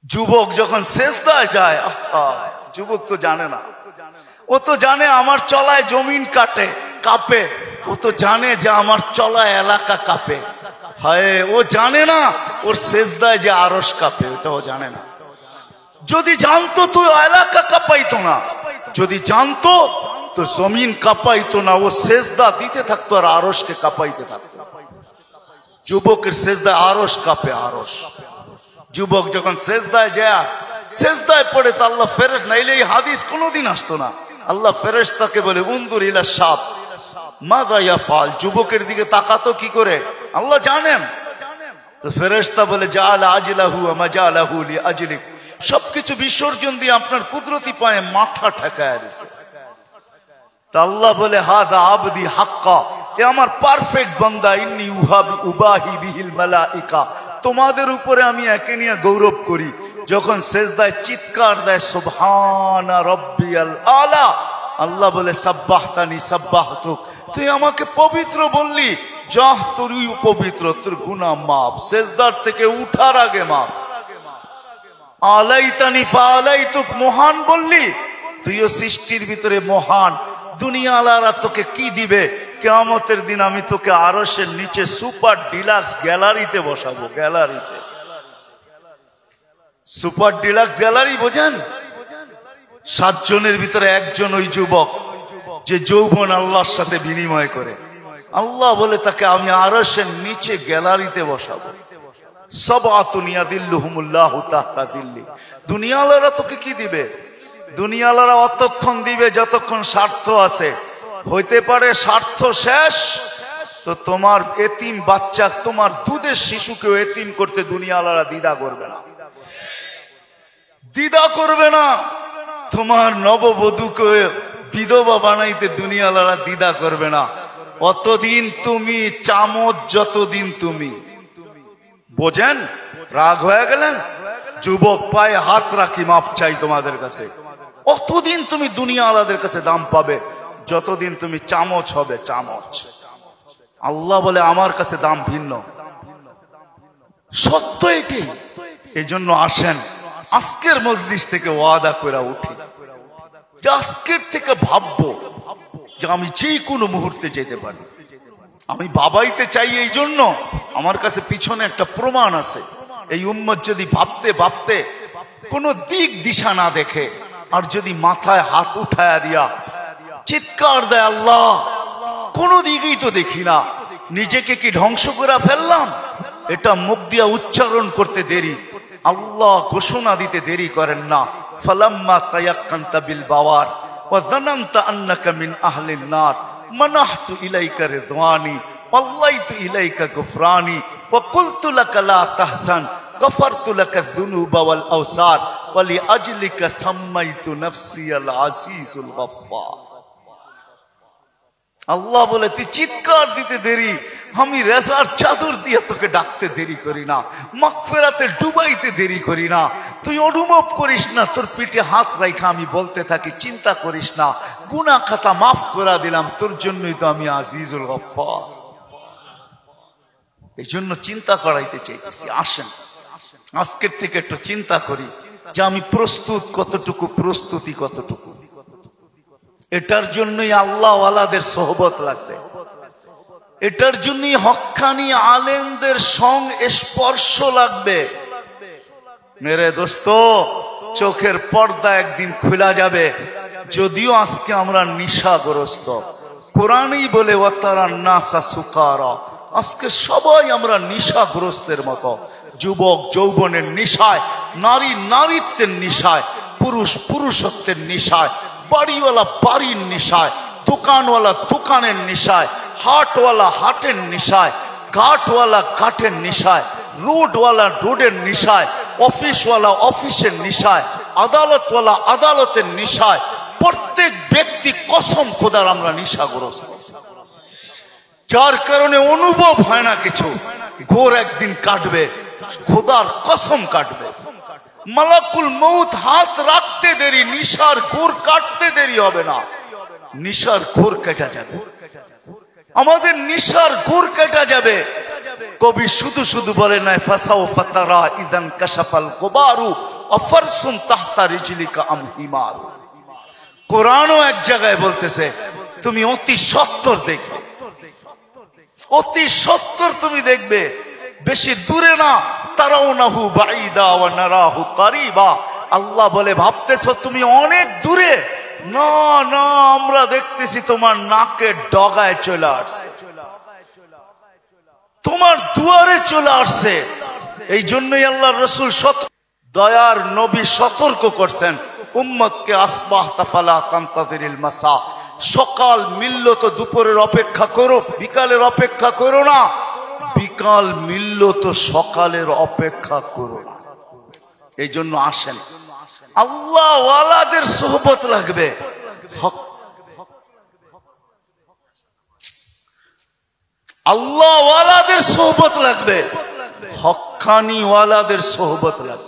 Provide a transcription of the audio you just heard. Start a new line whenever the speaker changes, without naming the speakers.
যুবক যখন সেজদায় যায়, যুবক তো জানে না, ও তো জানে আমার চলায় জমিন কাঁপে, ও তো জানে যে আমার চলায় এলাকা কাঁপে। হায়, ও জানে না ওর সেজদায় যে আরশ কাঁপে, ওটা ও জানে না। যদি জানতো তো এলাকা কাঁপাইতো না, যদি জানতো তো জমিন কাঁপাইতো না, ও সেজদা দিতে থাকতো আর আরশকে কাঁপাইতে থাকতো। যুবকের সেজদায় আরশ কাঁপে, আরশ। যুবক যখন সেজদায় যায়, সেজদায় পড়ে তো আল্লাহ ফেরেশ, নাইলে এই হাদিস কোনোদিন আসতো না। আল্লাহ ফেরেশতাকে বলে উনজুর ইলা শাব মাযা ইয়াফআল, যুবকের দিকে তাকাতো কি করে আল্লাহ জানেন। তো ফেরেশতা বলে জাআলা আজলাহু ওয়া মাজালাহু লিআজলিক, সবকিছু বিসর্জন দিয়ে আপনার কুদরতি পায়ে মাথা ঠেকায় দিয়েছে। তা আল্লাহ বলে হাদা আবদি হাক্কা, এ আমার পারফেক্ট বান্দা, ইন্নী উবাহি বিহিল মালাইকা, তোমাদের উপরে আমি একে নিয়ে গৌরব করি। যখন সেজদায় চিৎকার দেয় সুবহানা রাব্বিয়াল আলা, আল্লাহ বলে সাব্বাহতানি সাব্বাহতুক, তুই আমাকে পবিত্র বললি, যাহ তুই পবিত্র, তোর গুনাহ মাফ, সেজদার থেকে উঠার আগে মাফ। আলাইতানি ফাআলাইতুক, মহান বললি, তুইও সৃষ্টির ভিতরে মহান। দুনিয়াওয়ালারা তোকে কি দিবে? কিয়ামতের দিন আমি তোকে আরশের নিচে সুপার ডিলাক্স গ্যালারিতে বসাবো। গ্যালারিতে, সুপার ডিলাক্স গ্যালারি বোঝেন? 7 জনের ভিতরে একজন ওই যুবক যে যৌবন আল্লাহর সাথে বিনিময় করে। আল্লাহ বলে তাকে আমি আরশের নিচে গ্যালারিতে বসাবো। সাবআতুন ইয়াদিল্লুহুমুল্লাহু তাহতা দিল্লি। দুনিয়াওয়ালারা তোকে কি দিবে? দুনিয়াওয়ালারা অতক্ষণ দিবে যতক্ষণ স্বার্থ আছে। হইতে পারে স্বার্থ শেষ তো তোমার এতিম বাচ্চা, তোমার দুধের শিশুকেও এতিম করতে দুনিয়াওয়ালারা দ্বিধা করবে না, দ্বিধা করবে না। তোমার নববধূকে বিধবা বানাইতে দুনিয়াওয়ালারা দ্বিধা করবে না। অতদিন তুমি চামচ, যতদিন তুমি বোঝেন। রাগ হয়ে গেলেন? যুবক পায়ে হাত রাখি, মাপ চাই তোমাদের কাছে। অতদিন তুমি দুনিয়াওয়ালাদের কাছে দাম পাবে যতদিন তুমি চামচ হবে, চামচ। আল্লাহ বলে আমার কাছে দাম ভিন্ন, সত্য এটি। এই জন্য আসেন আজকের মজলিস থেকে ওয়াদা করে উঠি যে আজকের থেকে ভাববো যে আমি যে কোনো মুহূর্তে যেতে পারি। আমি বাবাইতে চাই, এই জন্য আমার কাছে পিছনে একটা প্রমাণ আছে। এই উম্মত যদি ভাবতে ভাবতে কোনো দিক দিশা না দেখে, আর যদি মাথায় হাত উঠায়া দিয়া চিৎকার দেয় আল্লাহ, কোন দিকেই তো দেখি না, নিজেকে কি ধ্বংস করে ফেললাম? এটা মুখ দিয়া উচ্চারণ করতে দেরি, আল্লাহ ঘোষণা দিতে দেরি করেন না। ফালাম্মা তায়াক্কানতা বিল বাওয়ার ওয়া যানানতা আন্নাকা মিন আহলিন নার মানাহতু ইলাইকা রিদওয়ানি ওয়াল্লাইতু ইলাইকা গুফরানি ওয়া কুলতু লাকা লা তাহজান গফারতু লাকা যুনুবা ওয়াল আওসার ওয়া লিআজলিকা সাম্মাইতু নাফসিয়াল আজিজুল গফফার। আল্লাহ বলে তুই চিৎকার দিতে দেরি, আমি রেজার চাদর দিয়ে তোকে ডাকতে দেরি করি না, মাগফিরাতে ডুবাইতে দেরি করি না। তুই অনুভব করিস না, তোর পিঠে হাত রাখা আমি বলতে থাকি চিন্তা করিস না, গুনাহ খাতা মাফ করে দিলাম, তোর জন্যই তো আমি আজিজুল গফফার। এই জন্য চিন্তা করাইতে চাইতেছি। আসেন আজকের থেকে একটু চিন্তা করি যে আমি প্রস্তুত কতটুকু, প্রস্তুতি কতটুকু। এটার জন্যই আল্লাহ ওয়ালাদের সোহবত লাগবে, এটার জন্যই হক্কানি আলেমদের স্পর্শ লাগবে। মেরে দোস্ত, চোখের পর্দা একদিন খোলা যাবে। যদিও আজকে আমরা নিশাগ্রস্ত, কোরআনই বলে ওয়াতারান নাসা সুকারা, আজকে সবাই আমরা নিশাগ্রস্তের মতো। যুবক যৌবনের নিশায়, নারী নারীত্বের নিশায়, পুরুষ পুরুষত্বের নিশায়, বাড়িওয়ালা বাড়ির নিশায়, দোকানওয়ালা দোকানের নিশায়, হাটওয়ালা হাটের নিশায়, ঘাটওয়ালা ঘাটের নিশায়, রোডওয়ালা রোডের নিশায়, অফিসওয়ালা অফিসের নিশায়, আদালতওয়ালা আদালতের নিশায়। প্রত্যেক ব্যক্তি কসম খোদার আমরা নিশাগ্রস্ত, যার কারণে অনুভব হয় না কিছু। ঘোর একদিন কাটবে, খোদার কসম কাটবে। মালাকুল মউত হাত রাখতে দেরি, নিশার ঘোর কাটতে দেরি হবে না, নিশার ঘোর কেটে যাবে। আমাদের নিশার ঘোর কেটে যাবে। কবি শুধু শুধু বলে নাই ফাসাউফা তারা ইদান কাশাফাল গুবারু আফারসুন তাহতা রিজলিকা আম হিমার। কোরআনও এক জায়গায় বলতেছে তুমি অতি সত্বর দেখবে, অতি সত্বর তুমি দেখবে, বেশি দূরে না। তারাউনাহু বাঈদা ওয়া নারাহু কারিবা। আল্লাহ বলে ভাবতেছো তুমি অনেক দূরে, না না আমরা দেখতেছি তোমার নাকের ডগায় চলে আসছে, তোমার দুয়ারে চলে আসছে। এই জন্যই আল্লাহর রাসূল দয়ার নবী সতর্ক করছেন উম্মতকে, আসবাহতা ফালা তানতাযিরিল মাসা, সকাল মিলল তো দুপুরের অপেক্ষা করো, বিকালের অপেক্ষা করো না, বিকাল মিলল তো সকালের অপেক্ষা করো না। এই জন্য আসেন, আল্লাহ ওয়ালাদের সোহবত লাগবে, আল্লাহ ওয়ালাদের সোহবত লাগবে, হক্কানি ওয়ালাদের সোহবত লাগবে।